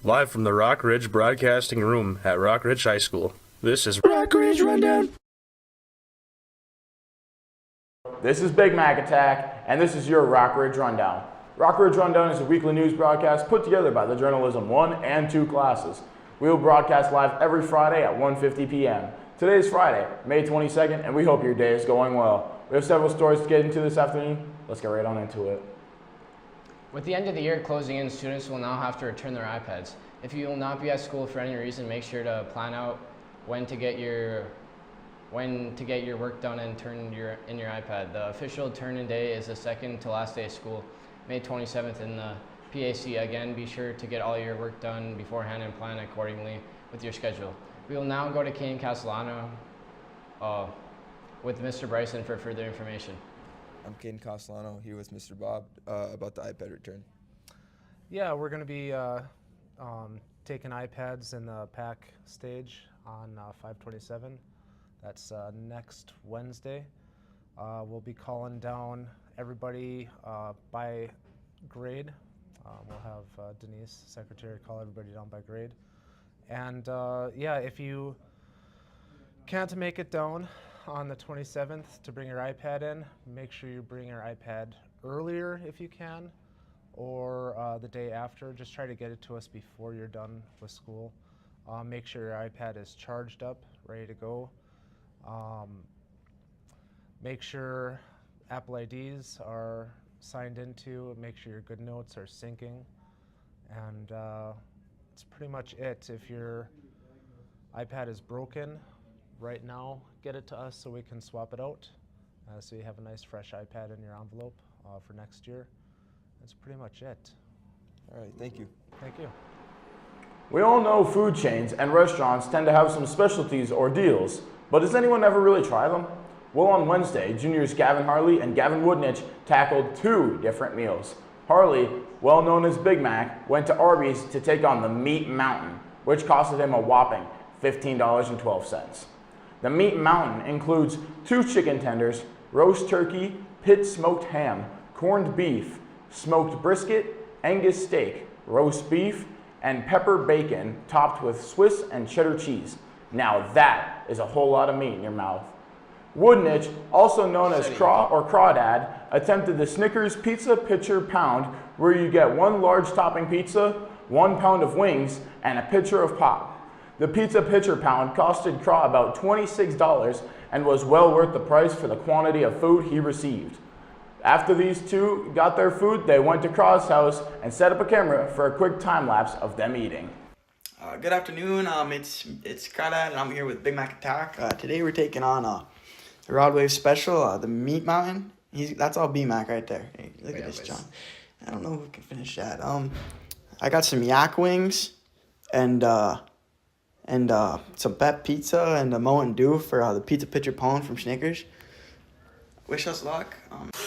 Live from the Rock Ridge Broadcasting Room at Rock Ridge High School, this is Rock Ridge Rundown. This is Big Mac Attack, and this is your Rock Ridge Rundown. Rock Ridge Rundown is a weekly news broadcast put together by the Journalism 1 and 2 classes. We will broadcast live every Friday at 1:50 p.m. Today is Friday, May 22nd, and we hope your day is going well. We have several stories to get into this afternoon. Let's get right on into it. With the end of the year closing in, students will now have to return their iPads. If you will not be at school for any reason, make sure to plan out when to get your work done and turn in your iPad. The official turn-in day is the second to last day of school, May 27th in the PAC. Again, be sure to get all your work done beforehand and plan accordingly with your schedule. We will now go to Kane Castellano with Mr. Bryson for further information. I'm Caden Castellano here with Mr. Bob about the iPad return. Yeah, we're going to be taking iPads in the pack stage on 5/27. That's next Wednesday. We'll be calling down everybody by grade. We'll have Denise, secretary, call everybody down by grade. And yeah, if you can't make it down on the 27th to bring your iPad in, make sure you bring your iPad earlier if you can, or the day after. Just try to get it to us before you're done with school. Make sure your iPad is charged up, ready to go. Make sure Apple IDs are signed into. Make sure your good notes are syncing. And that's pretty much it. If your iPad is broken right now, get it to us so we can swap it out. So you have a nice fresh iPad in your envelope for next year. That's pretty much it. All right, thank you. Thank you. We all know food chains and restaurants tend to have some specialties or deals, but does anyone ever really try them? Well, on Wednesday, juniors Gavin Harley and Gavin Woodnich tackled two different meals. Harley, well known as Big Mac, went to Arby's to take on the Meat Mountain, which costed him a whopping $15.12. The Meat Mountain includes 2 chicken tenders, roast turkey, pit smoked ham, corned beef, smoked brisket, Angus steak, roast beef, and pepper bacon topped with Swiss and cheddar cheese. Now that is a whole lot of meat in your mouth. Woodnich, also known as Craw or Crawdad, attempted the Snickers Pizza Pitcher Pound, where you get 1 large topping pizza, 1 pound of wings, and a pitcher of pop. The Pizza Pitcher Pound costed Craw about $26 and was well worth the price for the quantity of food he received. After these two got their food, they went to Craw's house and set up a camera for a quick time lapse of them eating. Good afternoon. It's Crawdad, and I'm here with Big Mac Attack. Today we're taking on the Rod Wave Special, the Meat Mountain. That's all B-Mac right there. Hey, look at this, John. I don't know who can finish that. I got some yak wings and some pep pizza and a Mountain Dew for the Pizza Pitcher Pound from Snickers. Wish us luck.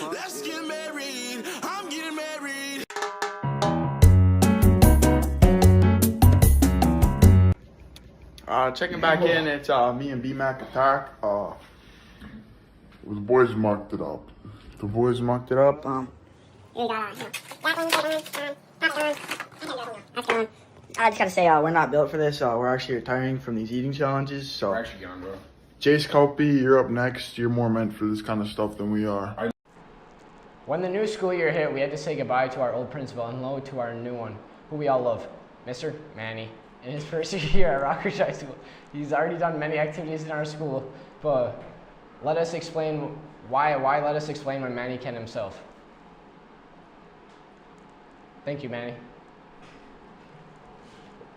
Let's get married. I'm getting married. Checking back in, it's me and B-Mac Attack. The boys marked it up. The boys marked it up. I just gotta say, we're not built for this. We're actually retiring from these eating challenges. So We're actually young, bro. Jace Kelpie, you're up next. You're more meant for this kind of stuff than we are. When the new school year hit, we had to say goodbye to our old principal and hello to our new one, who we all love, Mr. Manny. In his first year at Rock Ridge High School, he's already done many activities in our school, but let us explain why let us explain when Manny can himself. Thank you, Manny.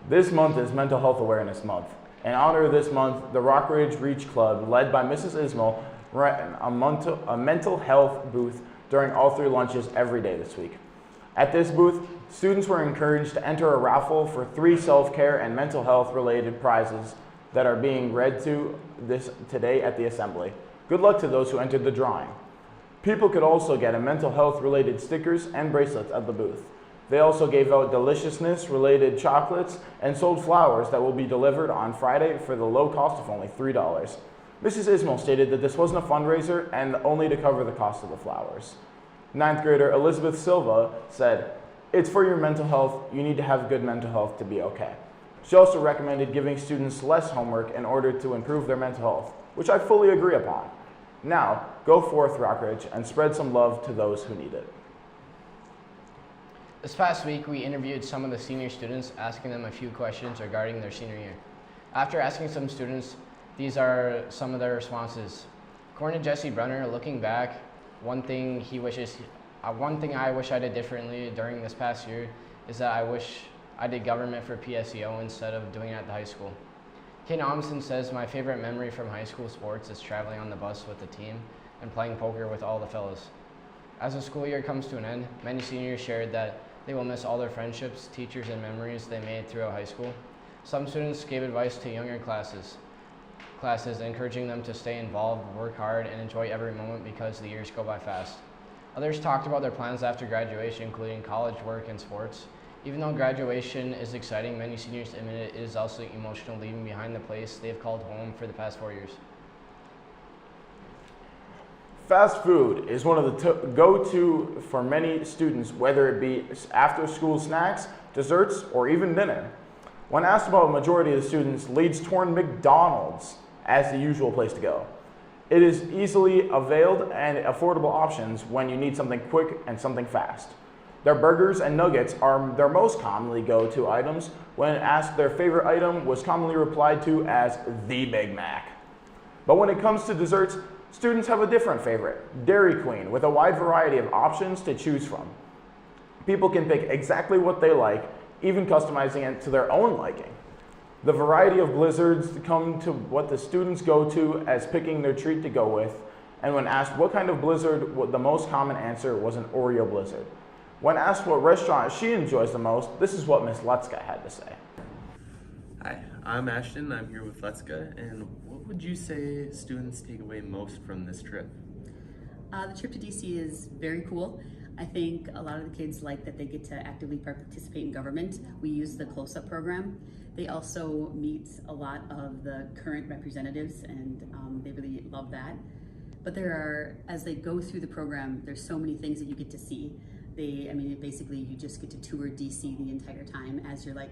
This month is Mental Health Awareness Month. In honor of this month, the Rock Ridge Reach Club, led by Mrs. Ismail, ran a mental health booth during all 3 lunches every day this week. At this booth, students were encouraged to enter a raffle for 3 self-care and mental health related prizes that are being read to today at the assembly. Good luck to those who entered the drawing. People could also get a mental health related stickers and bracelets at the booth. They also gave out deliciousness related chocolates and sold flowers that will be delivered on Friday for the low cost of only $3. Mrs. Ismail stated that this wasn't a fundraiser and only to cover the cost of the flowers. 9th grader Elizabeth Silva said, It's for your mental health. You need to have good mental health to be okay. She also recommended giving students less homework in order to improve their mental health, which I fully agree upon. Now, go forth, Rockridge, and spread some love to those who need it. This past week, we interviewed some of the senior students, asking them a few questions regarding their senior year. After asking some students, these are some of their responses. According to Jesse Brunner, looking back, one thing I wish I did differently during this past year is that I wish I did government for PSEO instead of doing it at the high school. Kane Amundsen says, my favorite memory from high school sports is traveling on the bus with the team and playing poker with all the fellas. As the school year comes to an end, many seniors shared that they will miss all their friendships, teachers, and memories they made throughout high school. Some students gave advice to younger classes, encouraging them to stay involved, work hard, and enjoy every moment because the years go by fast. Others talked about their plans after graduation, including college, work, and sports. Even though graduation is exciting, many seniors admit it is also emotional leaving behind the place they have called home for the past 4 years. Fast food is one of the go-to for many students, whether it be after-school snacks, desserts, or even dinner. When asked about a majority of the students, leads toward McDonald's as the usual place to go. It is easily availed and affordable options when you need something quick and something fast. Their burgers and nuggets are their most commonly go-to items. When asked their favorite item was commonly replied to as the Big Mac. But when it comes to desserts, students have a different favorite, Dairy Queen, with a wide variety of options to choose from. People can pick exactly what they like, even customizing it to their own liking. The variety of blizzards come to what the students go to as picking their treat to go with, and when asked what kind of blizzard, the most common answer was an Oreo blizzard. When asked what restaurant she enjoys the most, this is what Miss Letska had to say. Hi, I'm Ashton. I'm here with Letska, and what would you say students take away most from this trip? The trip to DC is very cool. I think a lot of the kids like that they get to actively participate in government. We use the close-up program. They also meet a lot of the current representatives, and they really love that. But as they go through the program, there's so many things that you get to see. Basically you just get to tour DC the entire time as you're like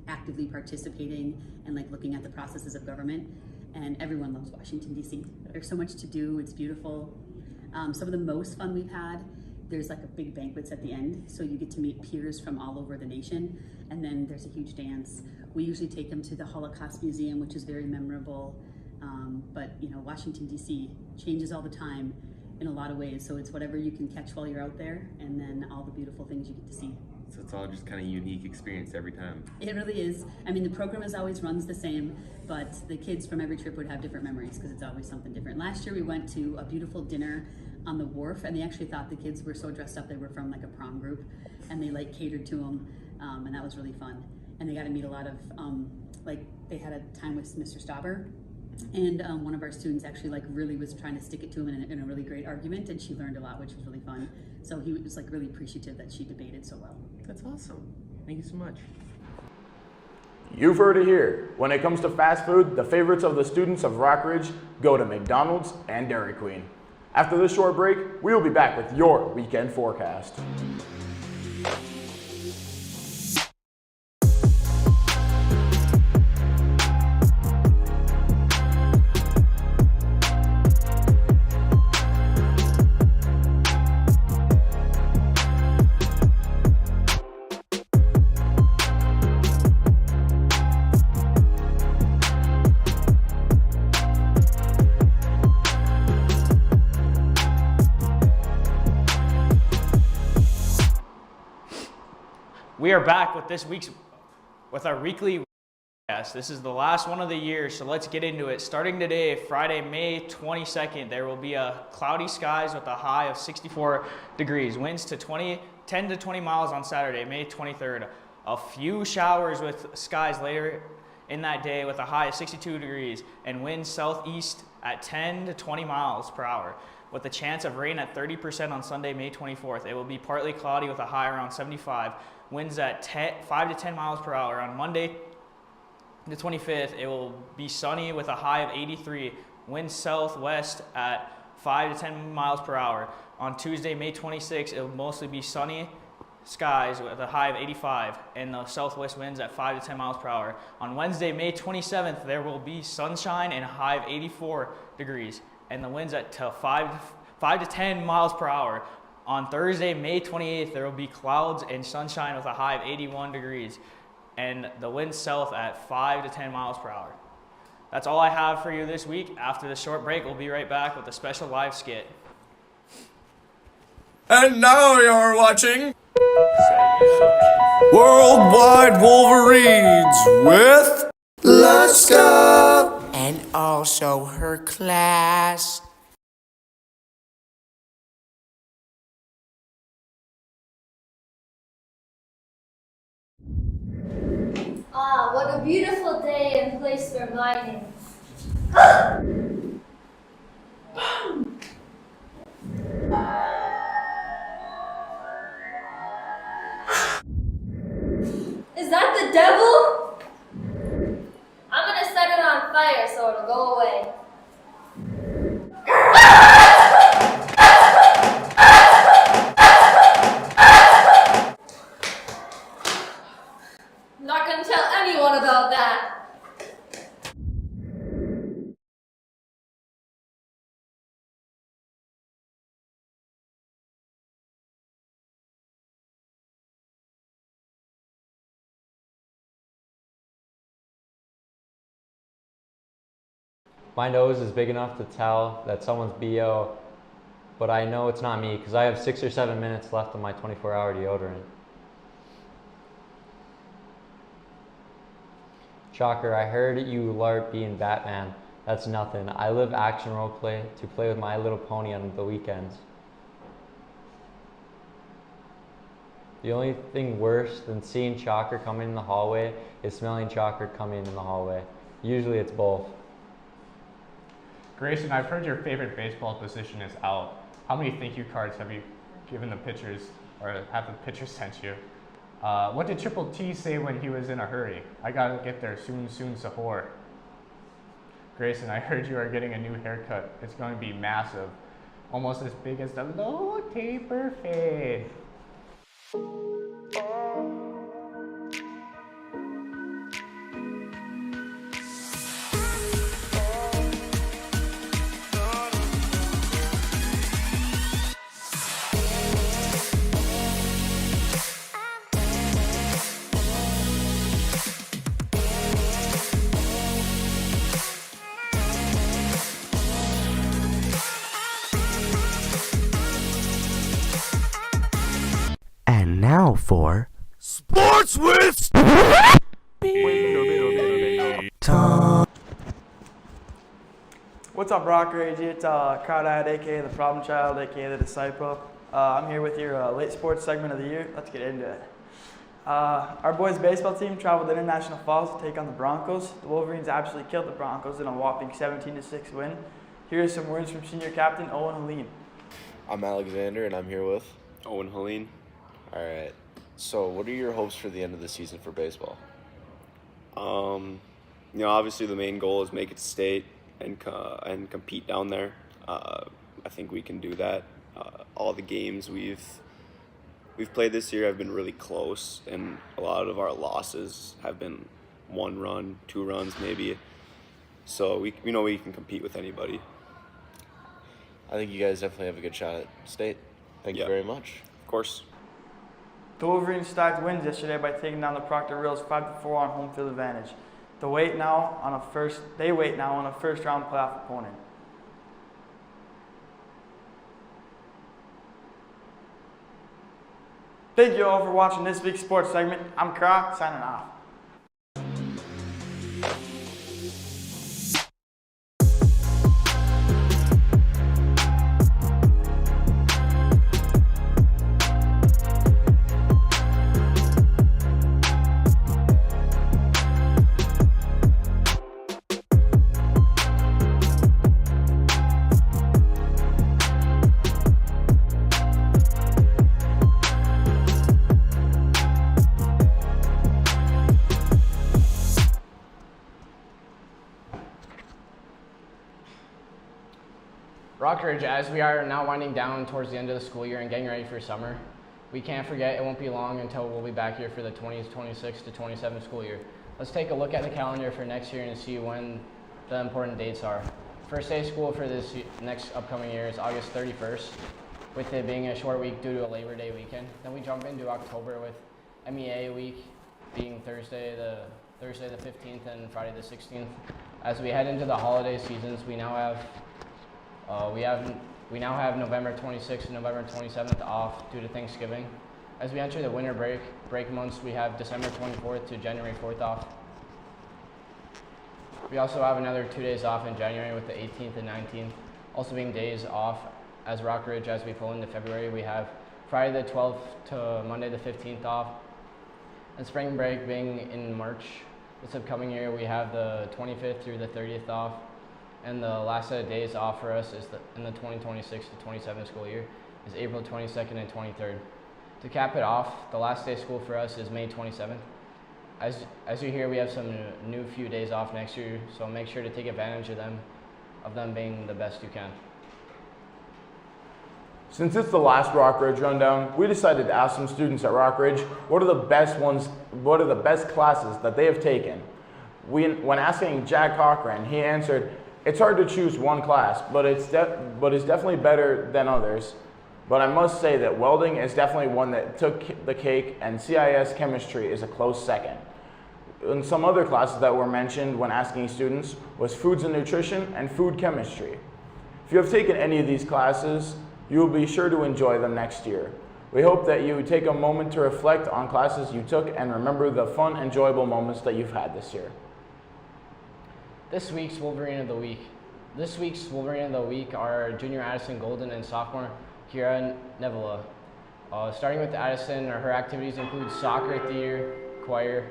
actively participating and like looking at the processes of government. And everyone loves Washington, DC. There's so much to do, it's beautiful. Some of the most fun we've had, there's like a big banquets at the end, so you get to meet peers from all over the nation, and then there's a huge dance. We usually take them to the Holocaust Museum, which is very memorable, but you know, Washington, DC changes all the time in a lot of ways, so it's whatever you can catch while you're out there, and then all the beautiful things you get to see. So it's all just kind of unique experience every time. It really is. I mean, the program always runs the same, but the kids from every trip would have different memories because it's always something different. Last year we went to a beautiful dinner on the wharf, and they actually thought the kids were so dressed up they were from like a prom group, and they like catered to them, and that was really fun. And they got to meet a lot of, they had a time with Mr. Stauber, and one of our students actually like really was trying to stick it to him in a really great argument, and she learned a lot, which was really fun. So he was like really appreciative that she debated so well. That's awesome. Thank you so much. You've heard it here. When it comes to fast food, the favorites of the students of Rockridge go to McDonald's and Dairy Queen. After this short break, we will be back with your weekend forecast. We are back with our weekly podcast. This is the last one of the year, so let's get into it. Starting today, Friday, May 22nd, there will be cloudy skies with a high of 64 degrees. Winds to 10 to 20 miles on Saturday, May 23rd. A few showers with skies later in that day with a high of 62 degrees and winds southeast at 10 to 20 miles per hour. With a chance of rain at 30% on Sunday, May 24th. It will be partly cloudy with a high around 75. Winds at 5 to 10 miles per hour. On Monday, the 25th, it will be sunny with a high of 83. Winds southwest at 5 to 10 miles per hour. On Tuesday, May 26th, it will mostly be sunny, skies with a high of 85 and the southwest winds at 5 to 10 miles per hour. On Wednesday, May 27th, there will be sunshine and a high of 84 degrees and the winds at 5 to 10 miles per hour. On Thursday, May 28th, there will be clouds and sunshine with a high of 81 degrees and the wind south at 5 to 10 miles per hour. That's all I have for you this week. After the short break, we'll be right back with a special live skit. And now you're watching Worldwide Wolverines with Letska and also her class. Ah, what a beautiful day and place for mining. Is that the devil? I'm gonna set it on fire so it'll go away. I'm not gonna tell anyone about that. My nose is big enough to tell that someone's BO, but I know it's not me because I have 6 or 7 minutes left on my 24-hour deodorant. Shocker, I heard you LARP being Batman. That's nothing. I live action roleplay to play with My Little Pony on the weekends. The only thing worse than seeing Shocker coming in the hallway is smelling Shocker coming in the hallway. Usually it's both. Grayson, I've heard your favorite baseball position is out. How many thank you cards have you given the pitchers, or have the pitchers sent you? What did Triple T say when he was in a hurry? I gotta get there soon, Sahur. Grayson, I heard you are getting a new haircut. It's going to be massive. Almost as big as the low taper fade. And now for Sports with Tom. What's up, Rocker AG? It's Crowd-Eyed, aka the Problem Child, aka the Disciple. I'm here with your late sports segment of the year. Let's get into it. Our boys' baseball team traveled to International Falls to take on the Broncos. The Wolverines absolutely killed the Broncos in a whopping 17-6 win. Here are some words from senior captain Owen Helene. I'm Alexander, and I'm here with Owen Helene. All right. So, what are your hopes for the end of the season for baseball? Obviously the main goal is make it to state and compete down there. I think we can do that. All the games we've played this year have been really close, and a lot of our losses have been 1 run, 2 runs maybe. So we know we can compete with anybody. I think you guys definitely have a good shot at state. Thank you very much. Of course. The Wolverines stacked wins yesterday by taking down the Proctor Reals 5-4 on home field advantage. They wait now on a first-round playoff opponent. Thank you all for watching this week's sports segment. I'm Kra, signing off. Rockridge, as we are now winding down towards the end of the school year and getting ready for summer, We can't forget it won't be long until we'll be back here for the 2026 to 27 school year. Let's take a look at the calendar for next year and see when the important dates are. First day of school for this next upcoming year is August 31st, with it being a short week due to a Labor Day weekend. Then we jump into October with MEA week being Thursday the 15th and Friday the 16th. As we head into the holiday seasons, we now have November 26th and November 27th off due to Thanksgiving. As we enter the winter break months, we have December 24th to January 4th off. We also have another 2 days off in January with the 18th and 19th, also being days off as Rock Ridge. As we pull into February, we have Friday the 12th to Monday the 15th off, and spring break being in March. This upcoming year, we have the 25th through the 30th off, and the last set of days off for us is in the 2026 to 27 school year is April 22nd and 23rd. To cap it off, the last day of school for us is May 27th. As you hear, we have some new few days off next year, so make sure to take advantage of them being the best you can. Since it's the last Rock Ridge Rundown, we decided to ask some students at Rock Ridge what are the best classes that they have taken. When asking Jack Cochran, he answered, "It's hard to choose one class, but it's definitely better than others. But I must say that welding is definitely one that took the cake, and CIS chemistry is a close second." And some other classes that were mentioned when asking students was foods and nutrition and food chemistry. If you have taken any of these classes, you will be sure to enjoy them next year. We hope that you take a moment to reflect on classes you took and remember the fun, enjoyable moments that you've had this year. This week's Wolverine of the Week are junior Addison Golden and sophomore Kira Nevela. Starting with Addison, her activities include soccer, theater, choir.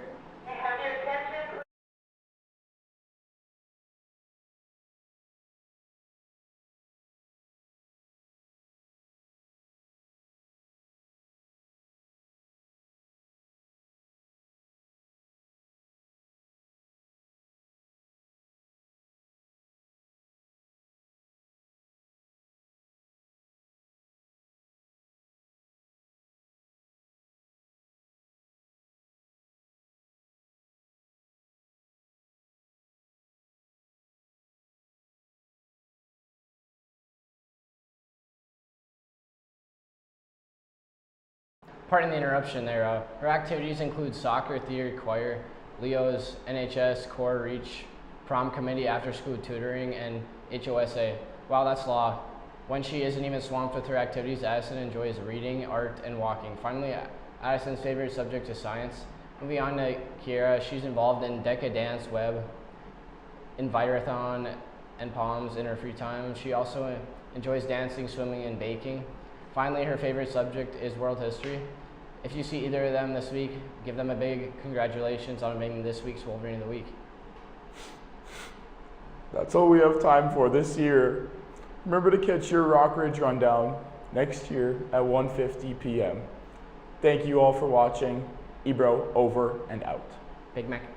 Pardon the interruption there. Her activities include soccer, theater, choir, Leo's, NHS, core, reach, prom committee, after school tutoring, and HOSA. Wow, that's law. When she isn't even swamped with her activities, Addison enjoys reading, art, and walking. Finally, Addison's favorite subject is science. Moving on to Kiera, she's involved in Deca Dance, Web, Envirothon, and Palms in her free time. She also enjoys dancing, swimming, and baking. Finally, her favorite subject is world history. If you see either of them this week, give them a big congratulations on being this week's Wolverine of the Week. That's all we have time for this year. Remember to catch your Rock Ridge Rundown next year at 1:50 p.m. Thank you all for watching. Ebro, over and out. Big Mac.